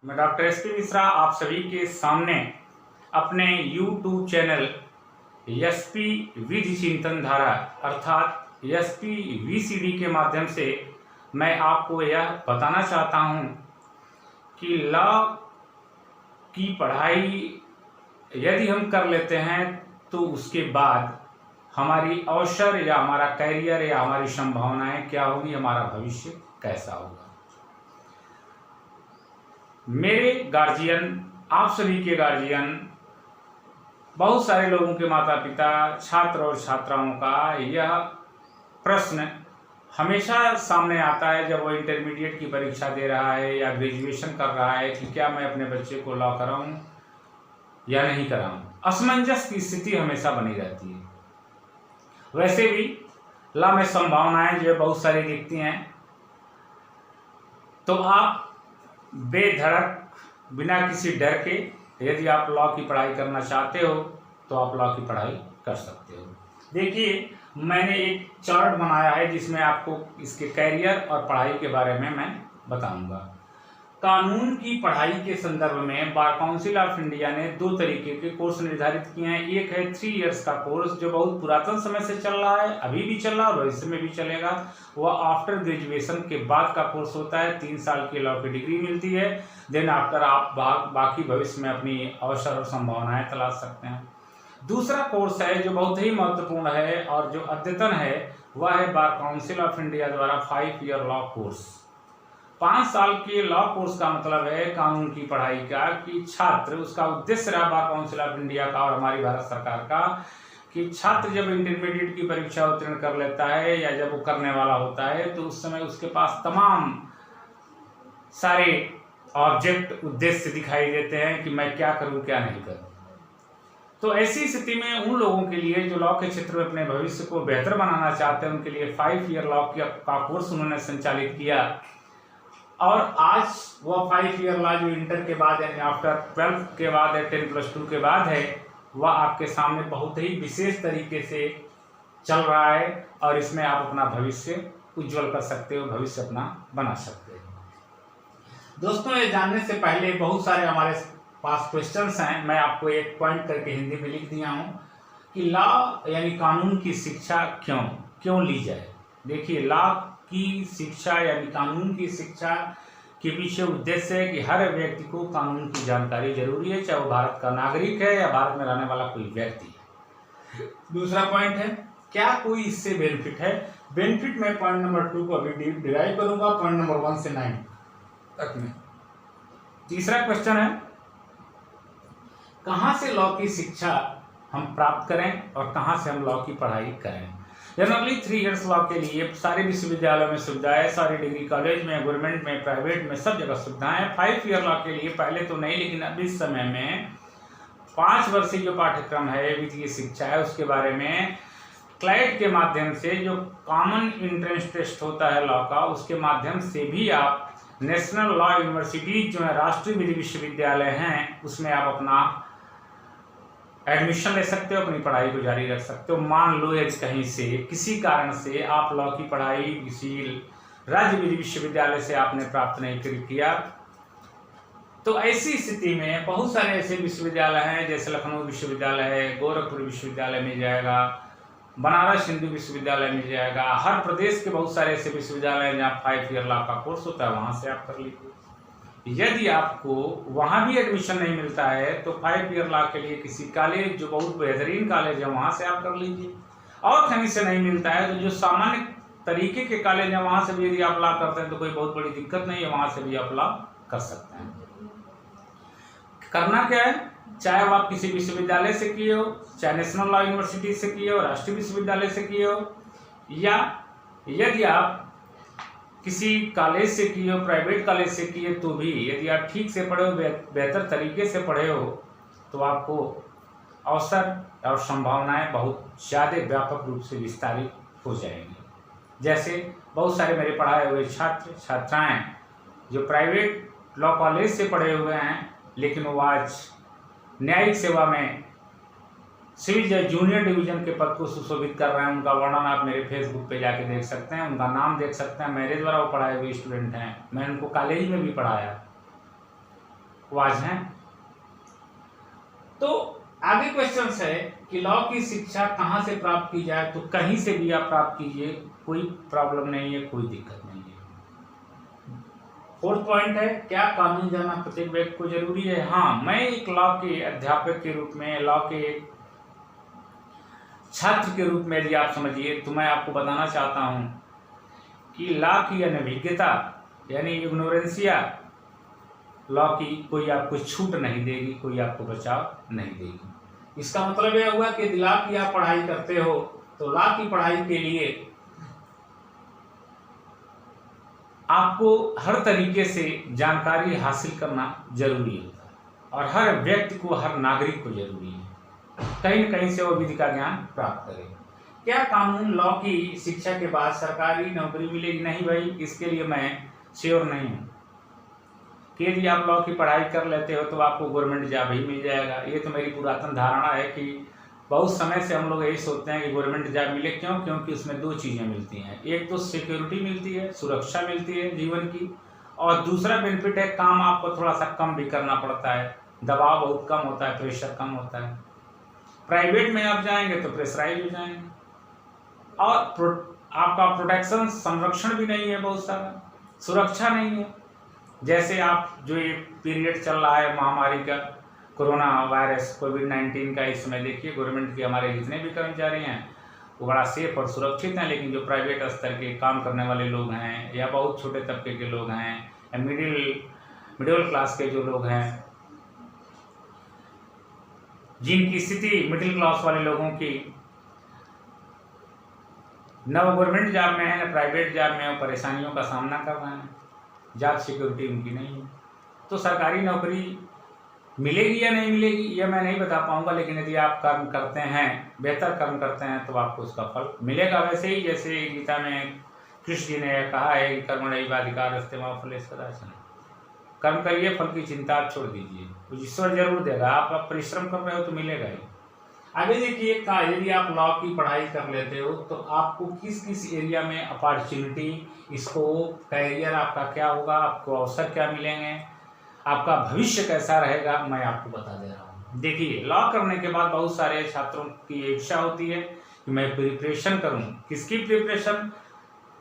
मैं doctor S P Mishra आप सभी के सामने अपने YouTube चैनल एसपी विधि चिंतन धारा अर्थात एसपी VCD के माध्यम से मैं आपको यह बताना चाहता हूं कि लॉ की पढ़ाई यदि हम कर लेते हैं तो उसके बाद हमारी अवसर या हमारा करियर या हमारी संभावनाएं क्या होगी, हमारा भविष्य कैसा होगा। मेरे गार्जियन, आप सभी के गार्जियन, बहुत सारे लोगों के माता पिता, छात्र और छात्राओं का यह प्रश्न हमेशा सामने आता है जब वो इंटरमीडिएट की परीक्षा दे रहा है या ग्रेजुएशन कर रहा है कि क्या मैं अपने बच्चे को लॉ कराऊं या नहीं कराऊं। असमंजस की स्थिति हमेशा बनी रहती है। वैसे भी लॉ में संभावनाएं जो बहुत सारी दिखती हैं, तो आप बेधड़क बिना किसी डर के यदि आप लॉ की पढ़ाई करना चाहते हो तो आप लॉ की पढ़ाई कर सकते हो। देखिए, मैंने एक चार्ट बनाया है जिसमें आपको इसके कैरियर और पढ़ाई के बारे में मैं बताऊंगा। कानून की पढ़ाई के संदर्भ में बार काउंसिल ऑफ इंडिया ने दो तरीके के कोर्स निर्धारित किए हैं। एक है 3 इयर्स का कोर्स जो बहुत पुरातन समय से चल रहा है, अभी भी चल रहा है और भविष्य में भी चलेगा। वह आफ्टर ग्रेजुएशन के बाद का कोर्स होता है। 3 साल की लॉ की डिग्री मिलती है। देन आफ्टर आप बाकी भविष्य में अपनी अवसर और संभावनाएं तलाश सकते हैं। दूसरा कोर्स है जो बहुत ही महत्वपूर्ण है और जो अद्यतन है, वह है बार काउंसिल ऑफ इंडिया द्वारा 5 ईयर लॉ कोर्स। 5 साल के लॉ कोर्स का मतलब है कानून की पढ़ाई का कि छात्र, उसका उद्देश्य रहा बार काउंसिल ऑफ इंडिया का और हमारी भारत सरकार का कि छात्र जब इंटरमीडिएट की परीक्षा उत्तीर्ण कर लेता है या जब वो करने वाला होता है तो उस समय उसके पास तमाम सारे ऑब्जेक्ट, उद्देश्य दिखाई देते हैं कि मैं क्या करूं क्या नहीं करूं। तो ऐसी स्थिति में उन लोगों के लिए जो लॉ के क्षेत्र में अपने भविष्य को बेहतर बनाना चाहते हैं उनके लिए 5 ईयर लॉ का कोर्स उन्होंने संचालित किया। और आज वह 5 ईयर लॉ जो इंटर के बाद यानी आफ्टर 12 के बाद है, 10+2 के बाद है, वह आपके सामने बहुत ही विशेष तरीके से चल रहा है और इसमें आप अपना भविष्य उज्जवल कर सकते हो, भविष्य अपना बना सकते हो। दोस्तों, ये जानने से पहले बहुत सारे हमारे पास क्वेश्चंस हैं। मैं आपको एक पॉइंट करके हिंदी में लिख दिया हूँ कि लॉ यानी कानून की शिक्षा क्यों ली जाए। देखिए, लॉ की शिक्षा यानी कानून की शिक्षा के पीछे उद्देश्य है कि हर व्यक्ति को कानून की जानकारी जरूरी है, चाहे वो भारत का नागरिक है या भारत में रहने वाला कोई व्यक्ति है। दूसरा पॉइंट है, क्या कोई इससे बेनिफिट है। बेनिफिट में पॉइंट नंबर 2 को अभी डिराइव करूंगा, पॉइंट नंबर 1 से 9 तक में। तीसरा क्वेश्चन है, कहाँ से लॉ की शिक्षा हम प्राप्त करें और कहाँ से हम लॉ की पढ़ाई करें। जनरली 3 इयर्स लॉ के लिए सारे विश्वविद्यालयों में सुविधाएं, सारे डिग्री कॉलेज में, गवर्नमेंट में, प्राइवेट में, सब जगह सुविधाएं। 5 ईयर लॉ के लिए पहले तो नहीं, लेकिन अब इस समय में 5 वर्षीय जो पाठ्यक्रम है, वित्तीय शिक्षा है, उसके बारे में क्लैट के माध्यम से जो कॉमन एंट्रेंस टेस्ट होता है लॉ का, उसके माध्यम से भी आप नेशनल लॉ यूनिवर्सिटी जो है राष्ट्रीय विधि विश्वविद्यालय हैं, उसमें आप अपना एडमिशन ले सकते हो, अपनी पढ़ाई को जारी रख सकते हो। मान लो यदि कहीं से किसी कारण से आप लॉ की पढ़ाई किसी राज्य विधि विश्वविद्यालय से आपने प्राप्त नहीं किया, तो ऐसी स्थिति में बहुत सारे ऐसे विश्वविद्यालय हैं, जैसे लखनऊ विश्वविद्यालय है, गोरखपुर विश्वविद्यालय मिल जाएगा, बनारस हिंदू विश्वविद्यालय मिल जाएगा। हर प्रदेश के बहुत सारे ऐसे विश्वविद्यालय हैं जहाँ 5 ईयर लॉ का कोर्स होता है, वहाँ से आप कर लीजिए। यदि आपको वहाँ भी एडमिशन नहीं मिलता है तो 5 ईयर लॉ के लिए किसी कॉलेज जो बहुत बेहतरीन कॉलेज है वहाँ से आप कर लीजिए। और कहीं से नहीं मिलता है तो जो सामान्य तरीके के कॉलेज है वहाँ से भी यदि आप लॉ करते हैं तो कोई बहुत बड़ी दिक्कत नहीं है, वहाँ से भी आप लॉ कर सकते हैं। करना क्या है, चाहे आप किसी विश्वविद्यालय से किए हो, चाहे नेशनल लॉ यूनिवर्सिटी से किए हो, राष्ट्रीय विश्वविद्यालय से किए हो, या यदि आप किसी कॉलेज से किए हो, प्राइवेट कॉलेज से किए, तो भी यदि आप ठीक से पढ़े हो, बेहतर तरीके से पढ़े हो, तो आपको अवसर और संभावनाएं बहुत ज़्यादा व्यापक रूप से विस्तारित हो जाएंगी। जैसे बहुत सारे मेरे पढ़ाए हुए छात्र छात्राएं जो प्राइवेट लॉ कॉलेज से पढ़े हुए हैं, लेकिन वो आज न्यायिक सेवा में सिविल जज जूनियर डिवीजन के पद को सुशोभित कर रहे हैं। उनका वर्णन आप मेरे फेसबुक पे जाके देख सकते हैं, उनका नाम देख सकते हैं। मेरे द्वारा वो पढ़ाए हुए स्टूडेंट हैं, मैं उनको कॉलेज में भी पढ़ाया। वाजह। तो आगे क्वेश्चन है कि लॉ की शिक्षा कहाँ से प्राप्त की जाए, तो कहीं से भी आप प्राप्त कीजिए, कोई प्रॉब्लम नहीं है, कोई दिक्कत नहीं है। फोर्थ पॉइंट है, क्या कानून जानना प्रत्येक व्यक्ति को जरूरी है? हाँ, मैं एक लॉ के अध्यापक के रूप में, लॉ के छात्र के रूप में यदि आप समझिए, तो मैं आपको बताना चाहता हूं कि लॉ की अनभिज्ञता यानी इग्नोरेंसिया लॉ की कोई आपको छूट नहीं देगी, कोई आपको बचाव नहीं देगी। इसका मतलब यह हुआ कि लॉ की आप पढ़ाई करते हो तो लॉ की पढ़ाई के लिए आपको हर तरीके से जानकारी हासिल करना जरूरी होता है और हर व्यक्ति को, हर नागरिक को जरूरी है कहीं न कहीं से वो विधि का ज्ञान प्राप्त करे। क्या कानून लॉ की शिक्षा के बाद सरकारी नौकरी मिलेगी? नहीं भाई, इसके लिए मैं श्योर नहीं हूँ कि यदि आप लॉ की पढ़ाई कर लेते हो तो आपको गवर्नमेंट जॉब ही मिल जाएगा। ये तो मेरी पुरातन धारणा है कि बहुत समय से हम लोग यही सोचते हैं कि गवर्नमेंट जॉब मिले। क्यों? क्योंकि उसमें दो चीज़ें मिलती हैं, एक तो सिक्योरिटी मिलती है, सुरक्षा मिलती है जीवन की, और दूसरा बेनिफिट है काम आपको थोड़ा सा कम भी करना पड़ता है, दबाव बहुत कम होता है, प्रेशर कम होता है। प्राइवेट में आप जाएंगे तो प्रेशराइज हो जाएंगे और आपका प्रोटेक्शन, संरक्षण भी नहीं है, बहुत सारा सुरक्षा नहीं है। जैसे आप जो ये पीरियड चल रहा है महामारी का, कोरोना वायरस कोविड-19 का, इस समय देखिए गवर्नमेंट के हमारे जितने भी कर्मचारी हैं वो बड़ा सेफ और सुरक्षित हैं, लेकिन जो प्राइवेट स्तर के काम करने वाले लोग हैं या बहुत छोटे तबके के लोग हैं या मिडिल क्लास के जो लोग हैं, जिनकी स्थिति मिडिल क्लास वाले लोगों की न वो गवर्नमेंट जॉब में है न प्राइवेट जॉब में, वो परेशानियों का सामना कर रहे हैं, जॉब सिक्योरिटी उनकी नहीं है। तो सरकारी नौकरी मिलेगी या नहीं मिलेगी यह मैं नहीं बता पाऊंगा, लेकिन यदि आप कर्म करते हैं, बेहतर कर्म करते हैं, तो आपको उसका फल मिलेगा। वैसे ही जैसे गीता में कृष्ण जी ने कहा है कि कर्मण्येवाधिकारस्ते मा फलेषु कदाचन, कर्म करिए, फल की चिंता आप छोड़ दीजिए, कुछ ईश्वर जरूर देगा, आप परिश्रम कर रहे हो तो मिलेगा ही। आगे देखिए, यदि आप लॉ की पढ़ाई कर लेते हो तो आपको किस किस एरिया में अपॉर्चुनिटी, स्कोप, कैरियर आपका क्या होगा, आपको अवसर क्या मिलेंगे, आपका भविष्य कैसा रहेगा, मैं आपको बता दे रहा हूँ। देखिए, लॉ करने के बाद बहुत सारे छात्रों की इच्छा होती है कि मैं प्रिपरेशन करूँ। किसकी प्रिपरेशन?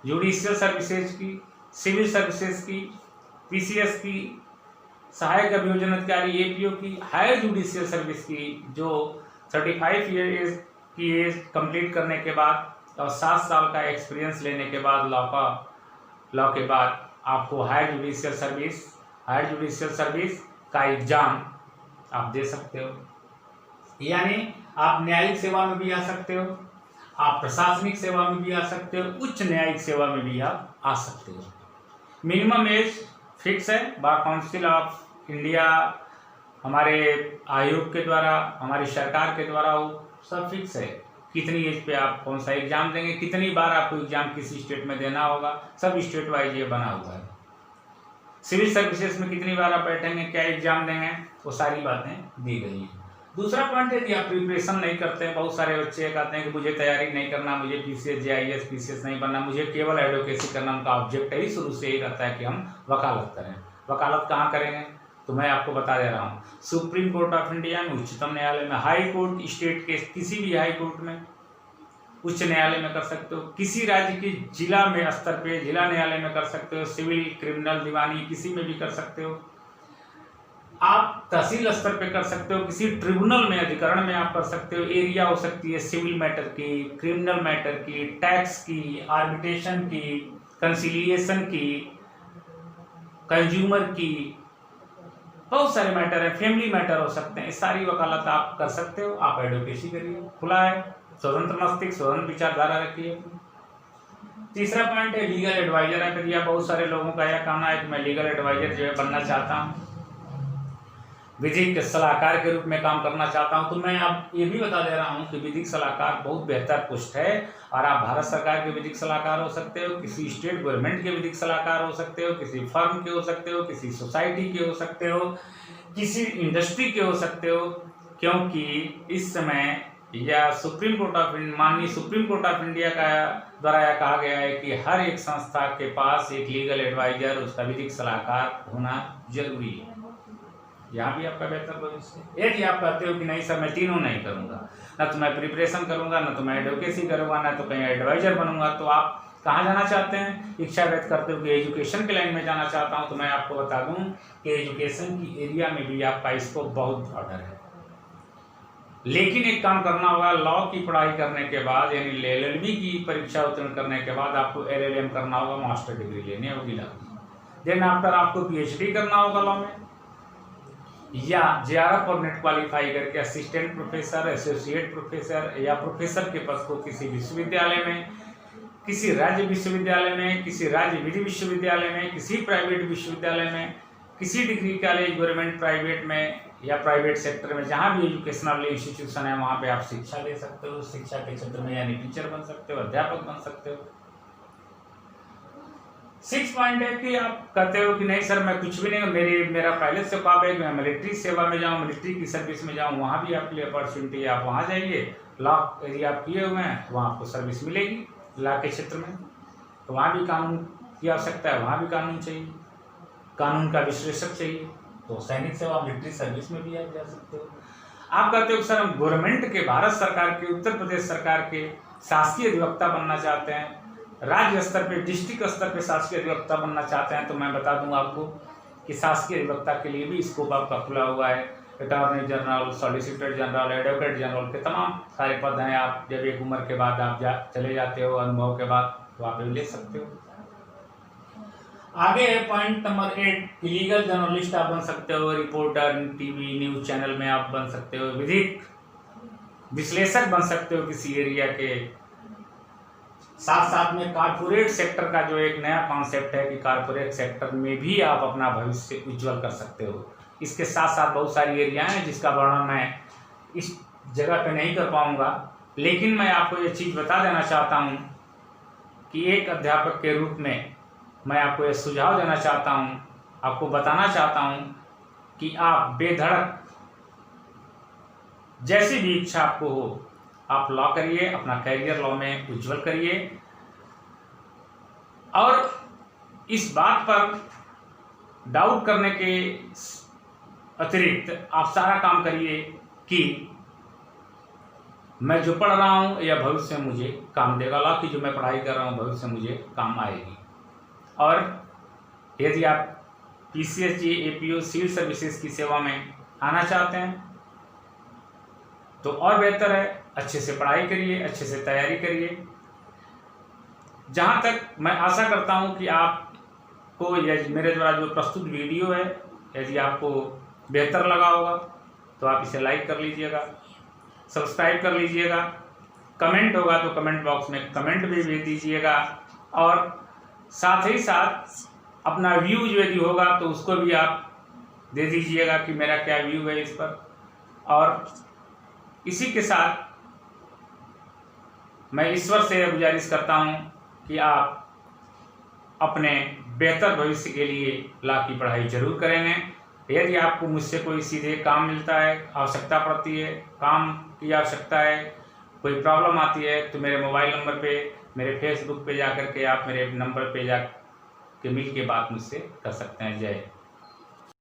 जुडिशियल सर्विसेज की, सिविल सर्विसेज की, पीसीएस की, सहायक अभियोजन अधिकारी एपीओ की, हायर जुडिशियल सर्विस की, जो 35 ईयर की एज कंप्लीट करने के बाद और 7 साल का एक्सपीरियंस लेने के बाद लॉ के बाद आपको हायर जुडिशियल सर्विस का एग्जाम आप दे सकते हो। यानी आप न्यायिक सेवा में भी आ सकते हो, आप प्रशासनिक सेवा में भी आ सकते हो, उच्च न्यायिक सेवा में भी आप आ सकते हो। मिनिमम एज फिक्स है, बार काउंसिल ऑफ इंडिया हमारे आयोग के द्वारा, हमारी सरकार के द्वारा वो सब फिक्स है, कितनी एज पे आप कौन सा एग्जाम देंगे, कितनी बार आपको एग्जाम किसी स्टेट में देना होगा, सब स्टेट वाइज ये बना हुआ है। सिविल सर्विसेज में कितनी बार आप बैठेंगे, क्या एग्जाम देंगे, वो सारी बातें दी गई हैं। दूसरा पॉइंट है कि आप प्रिपरेशन नहीं करते हैं। बहुत सारे बच्चे कहते हैं कि मुझे तैयारी नहीं करना, मुझे पीसीएस जेआईएस पीसीएस नहीं बनना, मुझे केवल एडवोकेसी करना। उनका ऑब्जेक्ट ही शुरू से ही रहता है कि हम वकालत करें। वकालत कहाँ करेंगे तो मैं आपको बता दे रहा हूँ, सुप्रीम कोर्ट ऑफ इंडिया में, उच्चतम न्यायालय में, हाई कोर्ट, स्टेट के किसी भी हाई कोर्ट में, उच्च न्यायालय में कर सकते हो, किसी राज्य की जिला में स्तर पे जिला न्यायालय में कर सकते हो, सिविल, क्रिमिनल, दीवानी किसी में भी कर सकते हो। आप तहसील स्तर पे कर सकते हो, किसी ट्रिब्यूनल में, अधिकरण में आप कर सकते हो। एरिया हो सकती है सिविल मैटर की, क्रिमिनल मैटर की, टैक्स की, आर्बिट्रेशन की, कंसिलिएशन की, कंज्यूमर की, बहुत सारे मैटर है, फैमिली मैटर हो सकते हैं। सारी वकालत आप कर सकते हो। आप एडवोकेसी करिए, खुला है, स्वतंत्र मस्तिष्क, स्वतंत्र विचारधारा रखिए। तीसरा पॉइंट है लीगल एडवाइजर है। फिर यह बहुत सारे लोगों का यह कहना है कि मैं लीगल एडवाइजर जो है बनना चाहता हूँ, विधिक सलाहकार के रूप में काम करना चाहता हूं। तो मैं अब ये भी बता दे रहा हूं कि विधिक सलाहकार बहुत बेहतर पोस्ट है, और आप भारत सरकार के विधिक सलाहकार हो सकते हो, किसी स्टेट गवर्नमेंट के विधिक सलाहकार हो सकते हो, किसी फर्म के हो सकते हो, किसी सोसाइटी के हो सकते हो, किसी इंडस्ट्री के हो सकते हो। क्योंकि इस समय या माननीय सुप्रीम कोर्ट ऑफ इंडिया का द्वारा यह कहा गया है कि हर एक संस्था के पास एक लीगल एडवाइजर, उसका विधिक सलाहकार होना जरूरी है। यहाँ भी आपका बेहतर भविष्य। यदि आप कहते हो कि नहीं सर मैं तीनों नहीं करूँगा, ना तो मैं प्रिपरेशन करूँगा, ना तो मैं एडवोकेसी करूँगा, ना तो कहीं एडवाइजर बनूंगा, तो आप कहाँ जाना चाहते हैं? इच्छा व्यक्त करते हो कि एजुकेशन के लाइन में जाना चाहता हूँ, तो मैं आपको बता दूँ कि एजुकेशन की एरिया में भी आपका स्कोप बहुत ब्रॉडर है। लेकिन एक काम करना होगा, लॉ की पढ़ाई करने के बाद यानी LLB की परीक्षा उत्तीर्ण करने के बाद आपको LLM करना होगा, मास्टर डिग्री लेनी होगी लॉ की। देन आफ्टर आपको PhD करना होगा लॉ में, या JRF और नेट क्वालिफाई करके असिस्टेंट प्रोफेसर, एसोसिएट प्रोफेसर या प्रोफेसर के पद को किसी विश्वविद्यालय में, किसी राज्य विश्वविद्यालय में, किसी राज्य विधि विश्वविद्यालय में, किसी प्राइवेट विश्वविद्यालय में, किसी डिग्री कॉलेज गवर्नमेंट प्राइवेट में या प्राइवेट सेक्टर में, जहाँ भी एजुकेशनल इंस्टीट्यूशन है वहाँ पे आप शिक्षा ले सकते हो। शिक्षा के क्षेत्र में यानी टीचर बन सकते हो, अध्यापक बन सकते हो। 6 पॉइंट है कि आप कहते हो कि नहीं सर मैं कुछ भी नहीं, मेरा पहले से ख्वाब है कि मैं मिलिट्री सेवा में जाऊँ, मिलिट्री की सर्विस में जाऊँ, वहाँ भी आपके लिए अपॉर्चुनिटी है, आप वहाँ जाइए। लॉ यदि आप किए हुए हैं तो वहाँ आपको सर्विस मिलेगी लॉ के क्षेत्र में, तो वहाँ भी कानून की आवश्यकता है, वहाँ भी कानून चाहिए, कानून का विश्लेषक चाहिए, तो सैनिक सेवा मिलिट्री सर्विस में भी आप जा सकते हो। आप कहते हो सर हम गवर्नमेंट के, भारत सरकार के, उत्तर प्रदेश सरकार के शासकीय अधिवक्ता बनना चाहते हैं, राज्य स्तर पे, डिस्ट्रिक्ट स्तर पे शासकीय अधिवक्ता बनना चाहते हैं, तो मैं बता दूंगा आपको कि शासकीय अधिवक्ता के लिए भी स्कोप आपका खुला हुआ है। Attorney general, solicitor general, advocate general के तमाम सारे पद हैं। आप जब एक उम्र के बाद आप चले जाते हो अनुभव के बाद, तो आप ले सकते हो। आगे है पॉइंट नंबर 8, लीगल जर्नलिस्ट आप बन सकते हो, रिपोर्टर, टीवी न्यूज चैनल में आप बन सकते हो, विधिक विश्लेषक बन सकते हो किसी एरिया के। साथ साथ में कारपोरेट सेक्टर का जो एक नया कॉन्सेप्ट है कि कारपोरेट सेक्टर में भी आप अपना भविष्य उज्जवल कर सकते हो। इसके साथ साथ बहुत सारी एरिया हैं जिसका वर्णन मैं इस जगह पे नहीं कर पाऊंगा, लेकिन मैं आपको ये चीज़ बता देना चाहता हूँ कि एक अध्यापक के रूप में मैं आपको ये सुझाव देना चाहता हूँ, आपको बताना चाहता हूँ कि आप बेधड़क जैसी भी इच्छा आपको हो, आप लॉ करिए, अपना कैरियर लॉ में उज्जवल करिए। और इस बात पर डाउट करने के अतिरिक्त आप सारा काम करिए कि मैं जो पढ़ रहा हूँ या भविष्य में मुझे काम देगा, लॉ की जो मैं पढ़ाई कर रहा हूँ भविष्य में मुझे काम आएगी। और यदि आप PCSG, APO, सिविल सर्विसेज की सेवा में आना चाहते हैं तो और बेहतर है, अच्छे से पढ़ाई करिए, अच्छे से तैयारी करिए। जहाँ तक मैं आशा करता हूँ कि आपको यह मेरे द्वारा जो प्रस्तुत वीडियो है यदि आपको बेहतर लगा होगा तो आप इसे लाइक कर लीजिएगा, सब्सक्राइब कर लीजिएगा, कमेंट होगा तो कमेंट बॉक्स में कमेंट भी भेज दीजिएगा, और साथ ही साथ अपना व्यू यदि होगा तो उसको भी आप दे दीजिएगा कि मेरा क्या व्यू है इस पर। और इसी के साथ मैं ईश्वर से गुजारिश करता हूं कि आप अपने बेहतर भविष्य के लिए लॉ की पढ़ाई जरूर करेंगे। यदि आपको मुझसे कोई सीधे काम मिलता है, आवश्यकता पड़ती है, काम की आवश्यकता है, कोई प्रॉब्लम आती है, तो मेरे मोबाइल नंबर पे, मेरे फेसबुक पे जाकर के आप मेरे नंबर पे जा के मिल के बात मुझसे कर सकते हैं। जय